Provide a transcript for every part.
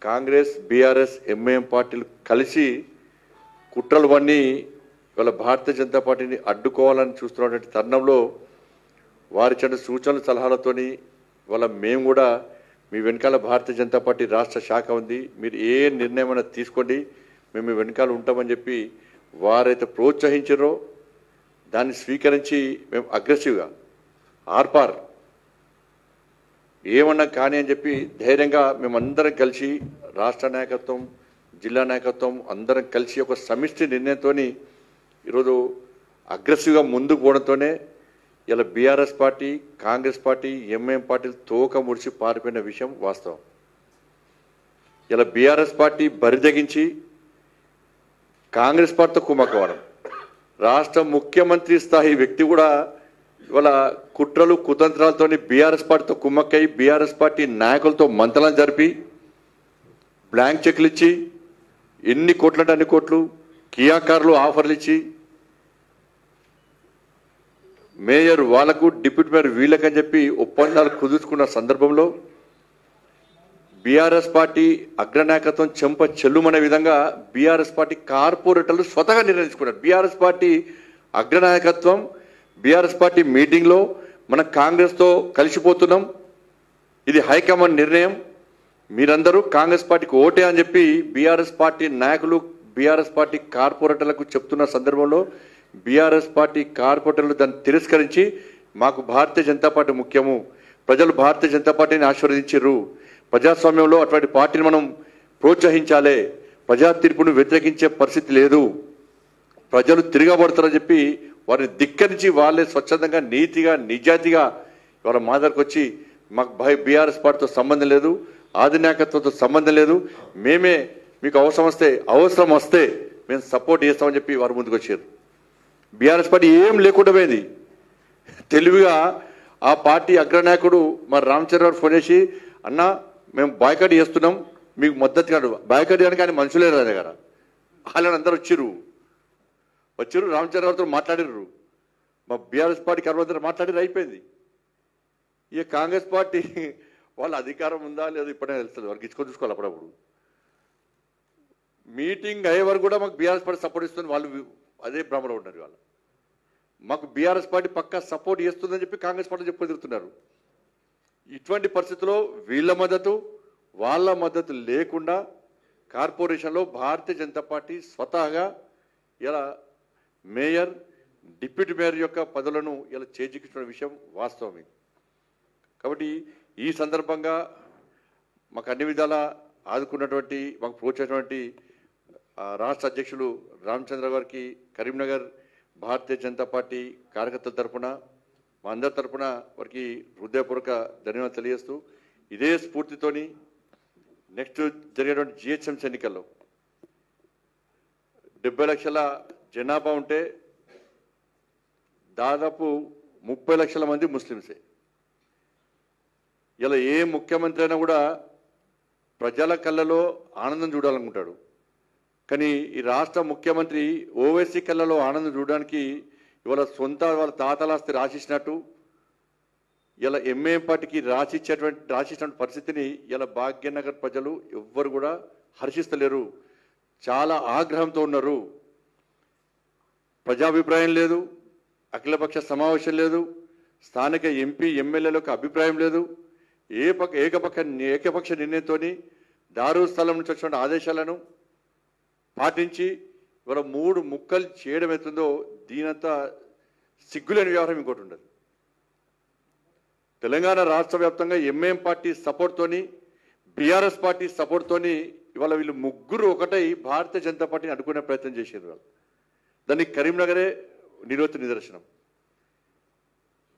Congress BRS MIM పార్టీలు కలిసి కుట్రలు పన్ని ఇవాళ భారతీయ జనతా పార్టీని అడ్డుకోవాలని చూస్తున్నటువంటి తరుణంలో వారి చెడ్డ సూచనలు సలహాలతోని ఇవాళ మేము కూడా మీ వెనకాల భారతీయ జనతా పార్టీ రాష్ట్ర శాఖ ఉంది, మీరు ఏ నిర్ణయమైనా తీసుకోండి, మేము మీ వెనకాల ఉంటామని చెప్పి వారైతే ప్రోత్సహించారో దాన్ని స్వీకరించి మేము అగ్రెసివ్గా ఆర్పార్ ఏమన్నా కానీ అని చెప్పి ధైర్యంగా మేమందరం కలిసి రాష్ట్ర నాయకత్వం జిల్లా నాయకత్వం అందరం కలిసి ఒక సమిష్టి నిర్ణయంతో ఈరోజు అగ్రెసివ్గా ముందుకు పోవడంతోనే ఇలా BRS party Congress party MIM పార్టీలు తోక ముడిచి పారిపోయిన విషయం వాస్తవం. ఇలా బీఆర్ఎస్ పార్టీ బరిదగించి కాంగ్రెస్ పార్టీతో కుమ్మక్కవడం, రాష్ట్ర ముఖ్యమంత్రి స్థాయి వ్యక్తి కూడా ఇవాళ కుట్రలు కుతంత్రాలతో బీఆర్ఎస్ పార్టీతో కుమ్మక్కై బీఆర్ఎస్ పార్టీ నాయకులతో మంతనం జరిపి బ్లాంక్ చెక్లు ఇచ్చి ఎన్ని కోట్లంటే అన్ని కోట్లు కియా కార్లు ఆఫర్లు ఇచ్చి మేయర్ వాళ్లకు డిప్యూటీ మేయర్ వీళ్ళకని చెప్పి ఒప్పందాలు కుదుర్చుకున్న సందర్భంలో బీఆర్ఎస్ పార్టీ అగ్రనాయకత్వం చెంప చెల్లుమనే విధంగా బీఆర్ఎస్ పార్టీ కార్పొరేటర్లు స్వతహా నిర్ణయించుకున్నారు. బీఆర్ఎస్ పార్టీ అగ్రనాయకత్వం బీఆర్ఎస్ పార్టీ మీటింగ్లో మనం కాంగ్రెస్తో కలిసిపోతున్నాం, ఇది హైకమాండ్ నిర్ణయం, మీరందరూ కాంగ్రెస్ పార్టీకి ఓటే అని చెప్పి బీఆర్ఎస్ పార్టీ నాయకులు బీఆర్ఎస్ పార్టీ కార్పొరేటర్లకు చెప్తున్న సందర్భంలో బీఆర్ఎస్ పార్టీ కార్పొరేటర్లు దాన్ని తిరస్కరించి మాకు భారతీయ జనతా పార్టీ ముఖ్యము, ప్రజలు భారతీయ జనతా పార్టీని ఆశీర్వదించారు, ప్రజాస్వామ్యంలో అటువంటి పార్టీని మనం ప్రోత్సహించాలి, ప్రజా తీర్పును వ్యతిరేకించే పరిస్థితి లేదు, ప్రజలు తిరగబడతారని చెప్పి వారిని ధిక్కరించి వాళ్ళే స్వచ్ఛందంగా నీతిగా నిజాయితీగా వాళ్ళ మా దగ్గరకు వచ్చి మాకు బీఆర్ఎస్ పార్టీతో సంబంధం లేదు, అధినాయకత్వంతో సంబంధం లేదు, మేమే మీకు అవసరం వస్తే మేము సపోర్ట్ చేస్తామని చెప్పి వారు ముందుకు వచ్చారు. బీఆర్ఎస్ పార్టీ ఏం లేకుండా పోయింది. తెలివిగా ఆ పార్టీ అగ్రనాయకుడు మరి రామచంద్ర గారు ఫోన్ చేసి అన్న మేము బాయ్కాట్ చేస్తున్నాం మీకు మద్దతు కాదు, బాయ్కాట్ చేయడానికి ఆయన మనుషులే రాదు దగ్గర వాళ్ళని అందరూ వచ్చారు రామచంద్ర గారితో మాట్లాడారు, మా బీఆర్ఎస్ పార్టీ కర్మందరూ మాట్లాడారు, అయిపోయింది. ఇక కాంగ్రెస్ పార్టీ వాళ్ళ అధికారం ఉందా లేదా ఇప్పుడే తెలుస్తుంది, వారికి ఇచ్చుకొని చూసుకోవాలి. అప్పుడప్పుడు మీటింగ్ అయ్యే వరకు కూడా మాకు బీఆర్ఎస్ పార్టీ సపోర్ట్ ఇస్తుంది, వాళ్ళు అదే భ్రమలో ఉన్నారు. వాళ్ళు మాకు బీఆర్ఎస్ పార్టీ పక్కా సపోర్ట్ చేస్తుందని చెప్పి కాంగ్రెస్ పార్టీ చెప్పి తిరుగుతున్నారు. ఇటువంటి పరిస్థితుల్లో వీళ్ళ మద్దతు వాళ్ళ మద్దతు లేకుండా కార్పొరేషన్లో భారతీయ జనతా పార్టీ స్వతహాగా ఇలా మేయర్ డిప్యూటీ మేయర్ యొక్క పదవులను ఇలా చేజిక్కించిన విషయం వాస్తవమే. కాబట్టి ఈ సందర్భంగా మాకు అన్ని విధాలా ఆదుకున్నటువంటి మాకు ప్రోత్సహించినటువంటి రాష్ట్ర అధ్యక్షులు రామచంద్ర గారికి కరీంనగర్ భారతీయ జనతా పార్టీ కార్యకర్తల తరఫున మా అందరి తరఫున వారికి హృదయపూర్వక ధన్యవాదాలు తెలియజేస్తూ ఇదే స్ఫూర్తితోని నెక్స్ట్ జరిగేటువంటి జిహెచ్ఎంసీ ఎన్నికల్లో 70 లక్షల జనాభా ఉంటే దాదాపు 30 లక్షల మంది ముస్లిమ్సే. ఇలా ఏ ముఖ్యమంత్రి అయినా కూడా ప్రజల కళ్ళలో ఆనందం చూడాలనుకుంటాడు, కానీ ఈ రాష్ట్ర ముఖ్యమంత్రి ఓవైసీ కళ్ళలో ఆనందం చూడడానికి ఇవాళ వాళ్ళ తాతలాస్తి రాసిచ్చినట్టు ఇలా ఎంఐఎం పార్టీకి రాసిచ్చినటువంటి పరిస్థితిని ఇలా భాగ్యనగర్ ప్రజలు ఎవ్వరు కూడా హర్షిస్తలేరు, చాలా ఆగ్రహంతో ఉన్నారు. ప్రజాభిప్రాయం లేదు, అఖిలపక్ష సమావేశం లేదు, స్థానిక ఎంపీ ఎమ్మెల్యేలకు అభిప్రాయం లేదు, ఏకపక్ష నిర్ణయంతో దారుస్థలం నుంచి వచ్చిన ఆదేశాలను పాటించి ఇవాళ 3 ముక్కలు చేయడం అవుతుందో దీనంతా సిగ్గులేని వ్యవహారం ఇంకోటి ఉండదు. తెలంగాణ రాష్ట్ర వ్యాప్తంగా ఎంఐఎం పార్టీ సపోర్ట్తోని బీఆర్ఎస్ పార్టీ సపోర్ట్తోని ఇవాళ వీళ్ళు ముగ్గురు ఒకటై భారతీయ జనతా పార్టీని అడ్డుకునే ప్రయత్నం చేసేది. వాళ్ళు దానికి కరీంనగరే నిదర్శనం.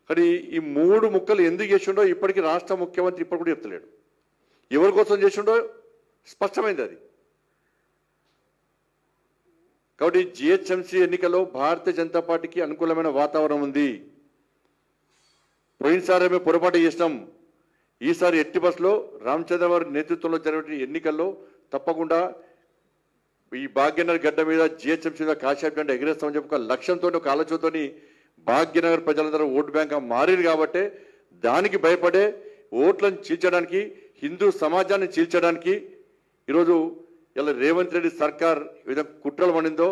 కానీ ఈ 3 ముక్కలు ఎందుకు చేసిండో ఇప్పటికీ రాష్ట్ర ముఖ్యమంత్రి ఇప్పుడు కూడా చెప్తలేడు, ఎవరి కోసం చేసిండో స్పష్టమైంది అది. కాబట్టి జిహెచ్ఎంసీ ఎన్నికల్లో భారతీయ జనతా పార్టీకి అనుకూలమైన వాతావరణం ఉంది. పోయినసారి మేము పొరపాటు చేసినాం, ఈసారి ఎట్టి బస్సులో రామచంద్ర గారి నేతృత్వంలో జరిగిన ఎన్నికల్లో తప్పకుండా ఈ భాగ్యనగర్ గడ్డ మీద జిహెచ్ఎంసీ మీద కాశాప్ గంట ఎగిరేస్తామని చెప్పి ఒక లక్ష్యంతో ఒక ఆలోచనతో భాగ్యనగర్ ప్రజలందరూ ఓటు బ్యాంక్గా మారింది. కాబట్టి దానికి భయపడే ఓట్లను చీల్చడానికి హిందూ సమాజాన్ని చీల్చడానికి ఈరోజు ఇలా రేవంత్ రెడ్డి సర్కార్ ఏ విధంగా కుట్రలు పడిందో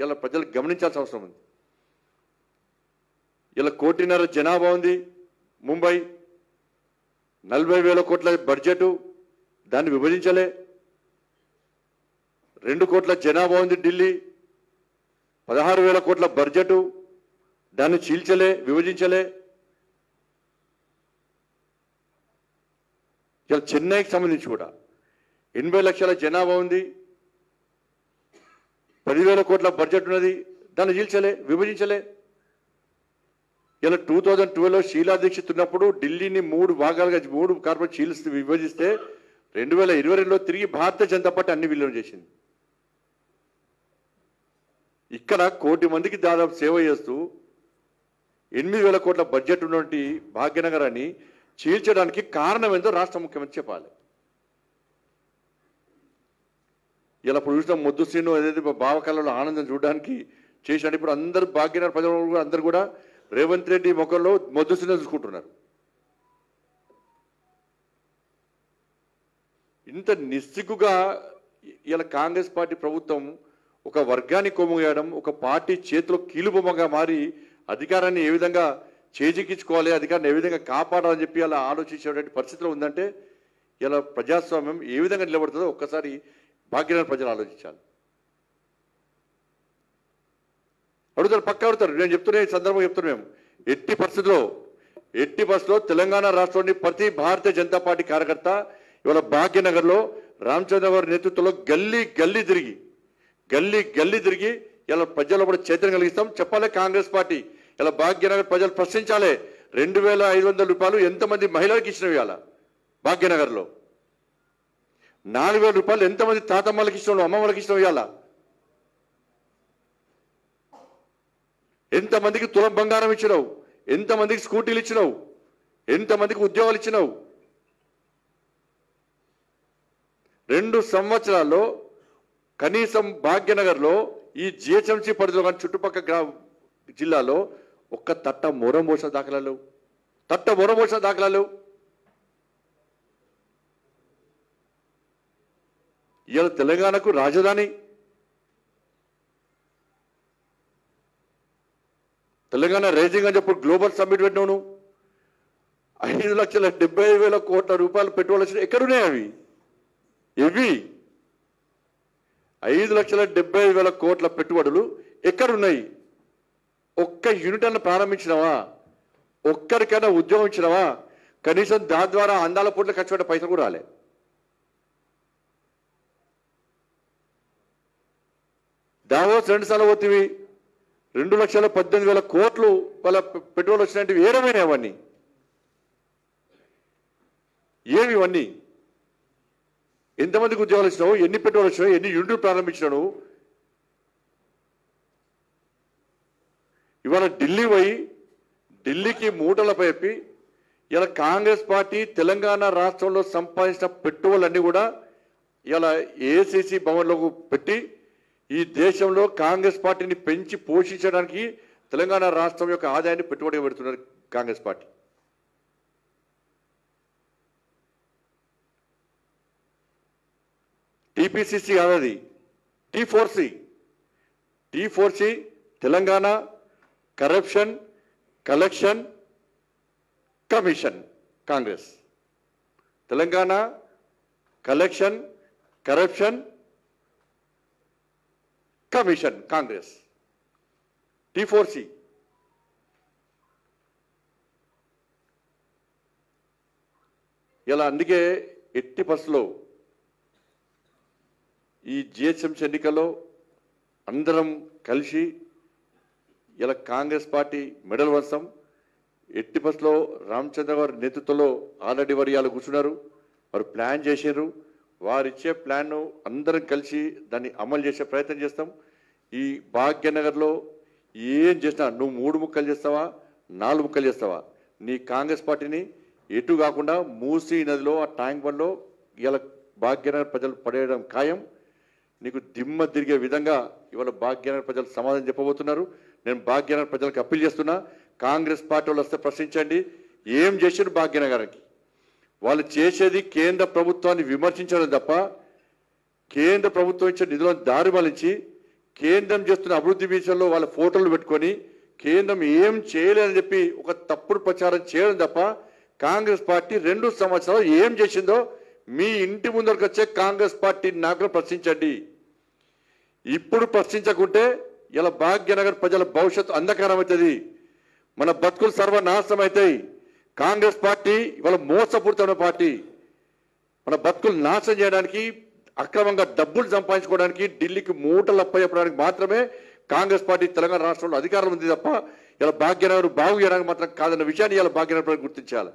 ఇలా ప్రజలు గమనించాల్సిన అవసరం ఉంది. ఇలా 1.5 కోటి జనాభా ఉంది ముంబై, 40,000 కోట్ల బడ్జెట్, దాన్ని విభజించలే. 2 కోట్ల జనాభా ఉంది ఢిల్లీ, 16,000 కోట్ల బడ్జెట్, దాన్ని చీల్చలే, విభజించలే. ఇలా చెన్నైకి సంబంధించి కూడా 80 లక్షల జనాభా ఉంది, 10,000 కోట్ల బడ్జెట్ ఉన్నది, దాన్ని చీల్చలే, విభజించలే. ఇలా 2012లో షీలా దీక్షిత్ ఉన్నప్పుడు ఢిల్లీని 3 భాగాలుగా 3 కార్పొరేట్ చీల్చి విభజిస్తే 2022లో తిరిగి భారతీయ జనతా పార్టీ అన్ని విలీనం చేసింది. ఇక్కడ 1 కోటి మందికి దాదాపు సేవ చేస్తూ 8,000 కోట్ల బడ్జెట్ ఉన్నటువంటి భాగ్యనగరాన్ని చీల్చడానికి కారణం ఏందో రాష్ట్ర ముఖ్యమంత్రి చెప్పాలి. ఇలా ఇప్పుడు చూసిన మొద్దు శ్రీను ఏదైతే భావకళలో ఆనందం చూడడానికి చేసినట్టు ఇప్పుడు అందరూ భాగ్యనగర ప్రజలు అందరూ కూడా రేవంత్ రెడ్డి ముఖంలో మొద్దు శ్రీను చూసుకుంటున్నారు. ఇంత నిస్సిగ్గుగా ఇలా కాంగ్రెస్ పార్టీ ప్రభుత్వం ఒక వర్గాన్ని కొమ్ముగేయడం, ఒక పార్టీ చేతిలో కీలుబొమ్మగా మారి అధికారాన్ని ఏ విధంగా చేజిక్కించుకోవాలి, అధికారాన్ని ఏ విధంగా కాపాడాలని చెప్పి అలా ఆలోచించేటువంటి పరిస్థితిలో ఉందంటే ఇలా ప్రజాస్వామ్యం ఏ విధంగా నిలబడుతుందో ఒక్కసారి భాగ్యనగర ప్రజలు ఆలోచించాలి. అడుగుతారు, పక్క అడుగుతారు. నేను చెప్తున్నా, ఈ సందర్భంగా చెప్తున్నా, మేము ఎట్టి పరిస్థితుల్లో తెలంగాణ రాష్ట్రంలోని ప్రతి భారతీయ జనతా పార్టీ కార్యకర్త ఇవాళ భాగ్యనగర్లో రామచంద్ర గారి నేతృత్వంలో గల్లీ గల్లీ తిరిగి ఇలా ప్రజల్లో కూడా చైతన్యం కలిగిస్తాం. చెప్పాలి కాంగ్రెస్ పార్టీ ఇలా భాగ్యనగర్ ప్రజలు ప్రశ్నించాలి. 2,500 రూపాయలు ఎంతమంది మహిళలకు ఇచ్చినవి ఇవాళ భాగ్యనగర్లో? 4,000 రూపాయలు ఎంతమంది తాతమ్మలకి ఇచ్చినావు, అమ్మమ్మలకి ఇచ్చినావు? ఇవాళ ఎంతమందికి తులం బంగారం ఇచ్చినావు? ఎంతమందికి స్కూటీలు ఇచ్చినావు? ఎంతమందికి ఉద్యోగాలు ఇచ్చినావు? 2 సంవత్సరాల్లో కనీసం భాగ్యనగర్లో ఈ జిహెచ్ఎంసీ పరిధిలో కానీ చుట్టుపక్కల జిల్లాలో ఒక్క తట్ట మొరం పోసిన దాఖలాలు. ఇవాళ తెలంగాణకు రాజధాని, తెలంగాణ రైజింగ్ అని చెప్పి గ్లోబల్ సమ్మిట్ పెట్టినావు. 5,70,000 కోట్ల రూపాయలు పెట్టుబడులు వచ్చినాయి. ఎక్కడున్నాయి అవి? 5,70,000 కోట్ల పెట్టుబడులు ఎక్కడున్నాయి? ఒక్క యూనిట్ అన్న ప్రారంభించినవా? ఒక్కరికైనా ఉద్యోగం ఇచ్చినవా? కనీసం దాని ద్వారా అందాల పూట్ల ఖర్చు పెట్టే పైసలు కూడా రాలే. దావోస్ 2 సార్లు పోతివి, 2,18,000 కోట్లు వాళ్ళ పెట్టుబడులు వచ్చినట్టు ఏడమైనా అవన్నీ ఏమి? ఇవన్నీ ఎంతమందికి ఉద్యోగాలు ఇచ్చినావు? ఎన్ని పెట్టుబడులు వచ్చినావు? ఎన్ని యూనిట్లు ప్రారంభించినావు? ఇవాళ ఢిల్లీ పోయి ఢిల్లీకి మూటలపై చెప్పి ఇలా కాంగ్రెస్ పార్టీ తెలంగాణ రాష్ట్రంలో సంపాదించిన పెట్టుబడులన్నీ కూడా ఇలా ఏఐసిసి భవన్లోకి పెట్టి ఈ దేశంలో కాంగ్రెస్ పార్టీని పెంచి పోషించడానికి తెలంగాణ రాష్ట్రం యొక్క ఆదాయాన్ని పెట్టుబడి పెడుతున్నారు కాంగ్రెస్ పార్టీ. టీపీసీసీ కాదది, T4C Telangana corruption collection commission Congress. Telangana collection corruption commission Congress, T4C. ఇలా అందుకే ఎట్టి పరిస్థితుల్లో ఈ జిహెచ్ఎంసీ ఎన్నికల్లో అందరం కలిసి ఇలా కాంగ్రెస్ పార్టీ మెడల్ వంశం ఎట్టి పరిస్థితుల్లో రామచంద్ర గారి నేతృత్వంలో ఆల్రెడీ వారు ఇవాళ కూర్చున్నారు, వారు ప్లాన్ చేశారు. వారిచ్చే ప్లాన్ను అందరం కలిసి దాన్ని అమలు చేసే ప్రయత్నం చేస్తాం. ఈ భాగ్యనగర్లో ఏం చేసినా నువ్వు 3 ముక్కలు చేస్తావా 4 ముక్కలు చేస్తావా, నీ కాంగ్రెస్ పార్టీని ఎటు కాకుండా మూసీ నదిలో ఆ ట్యాంక్ బండ్లో ఇలా భాగ్యనగర్ ప్రజలు పడేయడం ఖాయం. నీకు దిమ్మ తిరిగే విధంగా ఇవాళ భాగ్యనగర్ ప్రజలు సమాధానం చెప్పబోతున్నారు. నేను భాగ్యనగర్ ప్రజలకు అప్పీల్ చేస్తున్నా, కాంగ్రెస్ పార్టీ వాళ్ళు వస్తే ప్రశ్నించండి, ఏం చేశారు భాగ్యనగర్కి? వాళ్ళు చేసేది కేంద్ర ప్రభుత్వాన్ని విమర్శించడం తప్ప కేంద్ర ప్రభుత్వం ఇచ్చే నిధులను దారి మళ్లించి కేంద్రం చేస్తున్న అభివృద్ధి విషయంలో వాళ్ళ ఫోటోలు పెట్టుకొని కేంద్రం ఏం చేయలేదని చెప్పి ఒక తప్పుడు ప్రచారం చేయడం తప్ప కాంగ్రెస్ పార్టీ 2 సంవత్సరాలు ఏం చేసిందో మీ ఇంటి ముందరకు వచ్చే కాంగ్రెస్ పార్టీ నాయకులు ప్రశ్నించండి. ఇప్పుడు ప్రశ్నించకుంటే ఇలా భాగ్యనగర్ ప్రజల భవిష్యత్తు అంధకారం అవుతుంది, మన బతుకులు సర్వనాశనం అవుతాయి. కాంగ్రెస్ పార్టీ ఇవాళ మోసపూరితమైన పార్టీ. మన బతుకులు నాశనం చేయడానికి, అక్రమంగా డబ్బులు సంపాదించుకోవడానికి, ఢిల్లీకి మూటలు అప్పచెప్పడానికి మాత్రమే కాంగ్రెస్ పార్టీ తెలంగాణ రాష్ట్రంలో అధికారం ఉంది తప్ప ఇలా భాగ్యనగర్ బాగు చేయడానికి మాత్రం కాదన్న విషయాన్ని ఇలా భాగ్యనగర్ ప్రజలు గుర్తించాలి.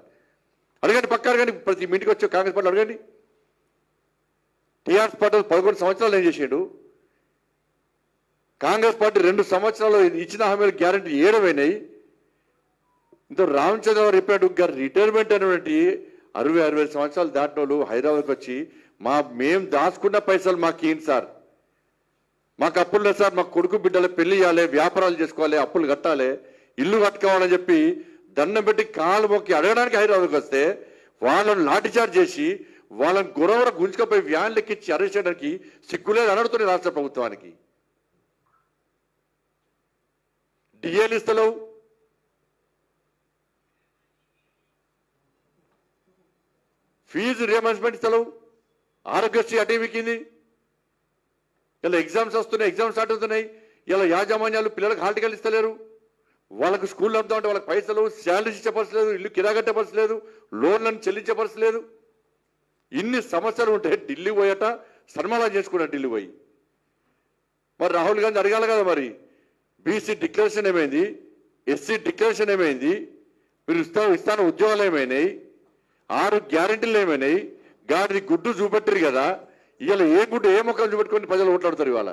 అడగండి, పక్క అడగండి, ప్రతి ఇంటికి వచ్చే కాంగ్రెస్ పార్టీ అడగండి. టీఆర్ఎస్ పార్టీ 11 సంవత్సరాలు ఏం చేసాడు? కాంగ్రెస్ పార్టీ 2 సంవత్సరాలు ఇచ్చిన హామీలు గ్యారంటీ ఏడవైనాయి. ఇంత రామచంద్రరావు చెప్పాడు రిటైర్మెంట్ అనేటువంటి 60-65 సంవత్సరాలు దాటిన వాళ్ళు హైదరాబాద్కి వచ్చి మేము దాచుకున్న పైసలు మాకు ఏంటి సార్, మాకు అప్పులు లేదు సార్, మాకు కొడుకు బిడ్డలు పెళ్లి చేయాలి, వ్యాపారాలు చేసుకోవాలి, అప్పులు కట్టాలి, ఇల్లు కట్టుకోవాలని చెప్పి దండం పెట్టి కాలు మొక్కి అడగడానికి హైదరాబాద్కి వస్తే వాళ్ళని లాఠీచార్జ్ చేసి వాళ్ళని గురవర గుంజుకపోయి వ్యాన్ లెక్కించి అరెస్ట్ చేయడానికి సిగ్గులేదు అనడుతుంది రాష్ట్ర ప్రభుత్వానికి. డిఏలు ఇస్తలేవు, ఫీజు రియంబర్స్మెంట్ ఇస్తలేవు, ఆరోగ్యశ్రీ అటేమికింది. ఇలా ఎగ్జామ్స్ వస్తున్నాయి, ఎగ్జామ్స్ స్టార్ట్ అవుతున్నాయి. ఇలా యాజమాన్యాలు పిల్లలకు హాల్ టికెట్లు ఇస్తలేరు, వాళ్ళకు స్కూల్ అమ్ముతా ఉంటే వాళ్ళకి పైసలు శాలరీస్ ఇచ్చపరచలేదు, ఇల్లు కిరాగట్టపరచలేదు, లోన్లను చెల్లించపరచలేదు. ఇన్ని సమస్యలు ఉంటే ఢిల్లీ పోయట సన్మానం చేసుకున్నా ఢిల్లీ పోయి. మరి రాహుల్ గాంధీ అడగాలి కదా, మరి బీసీ డిక్లరేషన్ ఏమైంది, ఎస్సీ డిక్లరేషన్ ఏమైంది, మీరు ఇస్తాన ఉద్యోగాలు ఏమైనాయి, 6 గ్యారెంటీలు ఏమైనాయి, గాడిది గుడ్డు చూపెట్టరు కదా. ఇవాళ ఏ గుడ్డు ఏ ముఖం చూపెట్టుకొని ప్రజలు ఓట్లాడతారు? ఇవాళ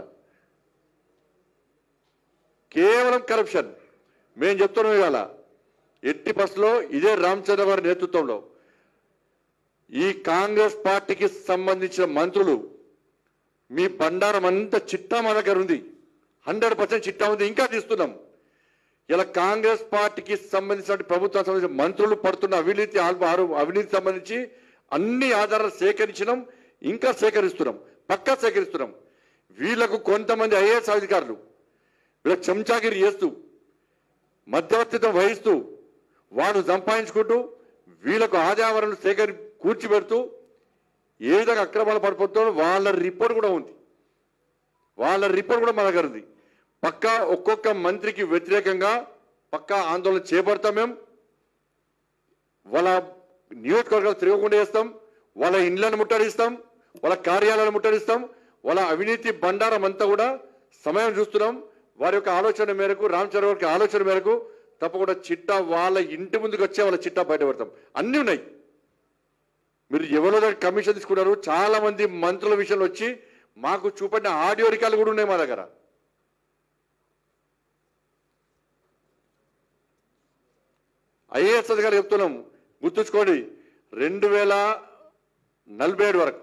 కేవలం కరప్షన్. మేము చెప్తున్నాం ఇవాళ ఎట్టి బస్సులో ఇదే రామచంద్ర గారి నేతృత్వంలో ఈ కాంగ్రెస్ పార్టీకి సంబంధించిన మంత్రులు మీ బండారం అంతా చిట్టా మా దగ్గర ఉంది, 100% చిట్టా ఉంది, ఇంకా తీస్తున్నాం. ఇలా కాంగ్రెస్ పార్టీకి సంబంధించిన ప్రభుత్వానికి సంబంధించిన మంత్రులు పడుతున్న అవినీతి సంబంధించి అన్ని ఆధారాలు సేకరించినాం, ఇంకా సేకరిస్తున్నాం, పక్కా సేకరిస్తున్నాం. వీళ్లకు కొంతమంది ఐఏఎస్ అధికారులు వీళ్ళకి చెంచాగిరి చేస్తూ మధ్యవర్తిత్వం వహిస్తూ వాడు సంపాదించుకుంటూ వీళ్ళకు ఆదాయాలను కూర్చిపెడుతూ ఏ విధంగా అక్రమాలు పడిపోతాడో వాళ్ళ రిపోర్ట్ కూడా ఉంది, వాళ్ళ రిపోర్ట్ కూడా మన దగ్గర ఉంది. పక్కా ఒక్కొక్క మంత్రికి వ్యతిరేకంగా పక్కా ఆందోళన చేపడతాం. మేము వాళ్ళ నియోజకవర్గాలు తిరగకుండా చేస్తాం, వాళ్ళ ఇండ్లను ముట్టడిస్తాం, వాళ్ళ కార్యాలయాలను ముట్టడిస్తాం, వాళ్ళ అవినీతి బండారం అంతా కూడా సమయం చూస్తున్నాం. వారి యొక్క ఆలోచన మేరకు, రామచంద్ర గారి ఆలోచన మేరకు తప్పకుండా చిట్టా వాళ్ళ ఇంటి ముందుకు వచ్చే వాళ్ళ చిట్టా బయటపడతాం. అన్నీ ఉన్నాయి. మీరు ఎవరో కమిషన్ తీసుకున్నారు, చాలా మంది మంత్రుల విషయంలో వచ్చి మాకు చూపడిన ఆడియో రికార్డులు కూడా ఉన్నాయి మా దగ్గర. ఐఏఎస్ అధికారులు చెప్తున్నాం, గుర్తుంచుకోండి, 2047 వరకు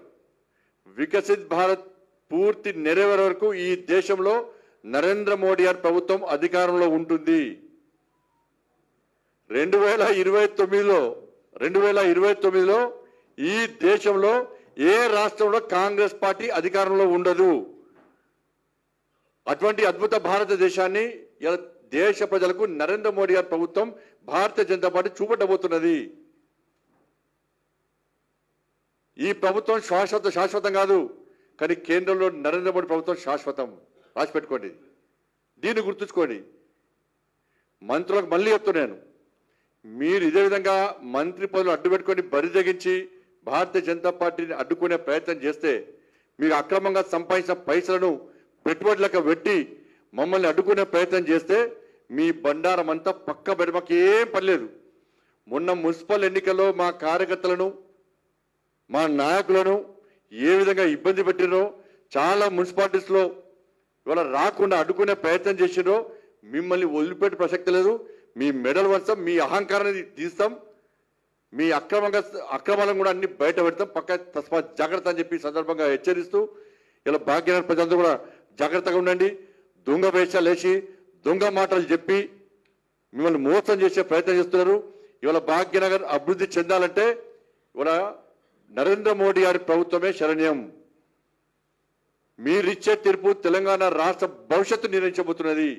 వికసిత్ భారత్ పూర్తి నెరవేరే వరకు ఈ దేశంలో నరేంద్ర మోడీ గారి ప్రభుత్వం అధికారంలో ఉంటుంది. 2029లో ఈ దేశంలో ఏ రాష్ట్రంలో కాంగ్రెస్ పార్టీ అధికారంలో ఉండదు. అటువంటి అద్భుత భారతదేశాన్ని దేశ ప్రజలకు నరేంద్ర మోడీ గారి ప్రభుత్వం, భారతీయ జనతా పార్టీ చూపెట్టబోతున్నది. ఈ ప్రభుత్వం శాశ్వతం కాదు, కానీ కేంద్రంలో నరేంద్ర మోడీ ప్రభుత్వం శాశ్వతం. రాసి పెట్టుకోండి, దీన్ని గుర్తుంచుకోండి. మంత్రులకు మళ్ళీ చెప్తున్నాను, మీరు ఇదే విధంగా మంత్రి పదవులు అడ్డు పెట్టుకొని బరి తెగించి భారతీయ జనతా పార్టీని అడ్డుకునే ప్రయత్నం చేస్తే, మీకు అక్రమంగా సంపాదించిన పైసలను పెట్టుబడులకు పెట్టి మమ్మల్ని అడ్డుకునే ప్రయత్నం చేస్తే మీ బండారం అంతా పక్క బెడ. మాకు ఏం పర్లేదు. మొన్న మున్సిపల్ ఎన్నికల్లో మా కార్యకర్తలను, మా నాయకులను ఏ విధంగా ఇబ్బంది పెట్టినో, చాలా మున్సిపాలిటీస్లో ఇవాళ రాకుండా అడ్డుకునే ప్రయత్నం చేసినో మిమ్మల్ని వదిలిపెట్టే ప్రసక్తి లేదు. మీ మెడల్ వంచం, మీ అహంకారాన్ని తీస్తాం, మీ అక్రమాలను కూడా అన్ని బయట పెడతాం. పక్క తస్మాత్ జాగ్రత్త అని చెప్పి సందర్భంగా హెచ్చరిస్తూ ఇలా భాగ్యనగర్ ప్రజలందరూ కూడా జాగ్రత్తగా ఉండండి. దొంగ వేషాలు వేసి దొంగ మాటలు చెప్పి మిమ్మల్ని మోసం చేసే ప్రయత్నం చేస్తున్నారు. ఇవాళ భాగ్యనగర్ అభివృద్ధి చెందాలంటే ఇవాళ నరేంద్ర మోడీ గారి ప్రభుత్వమే శరణ్యం. మీరిచ్చే తీర్పు తెలంగాణ రాష్ట్ర భవిష్యత్తు నిర్ణయించబోతున్నది.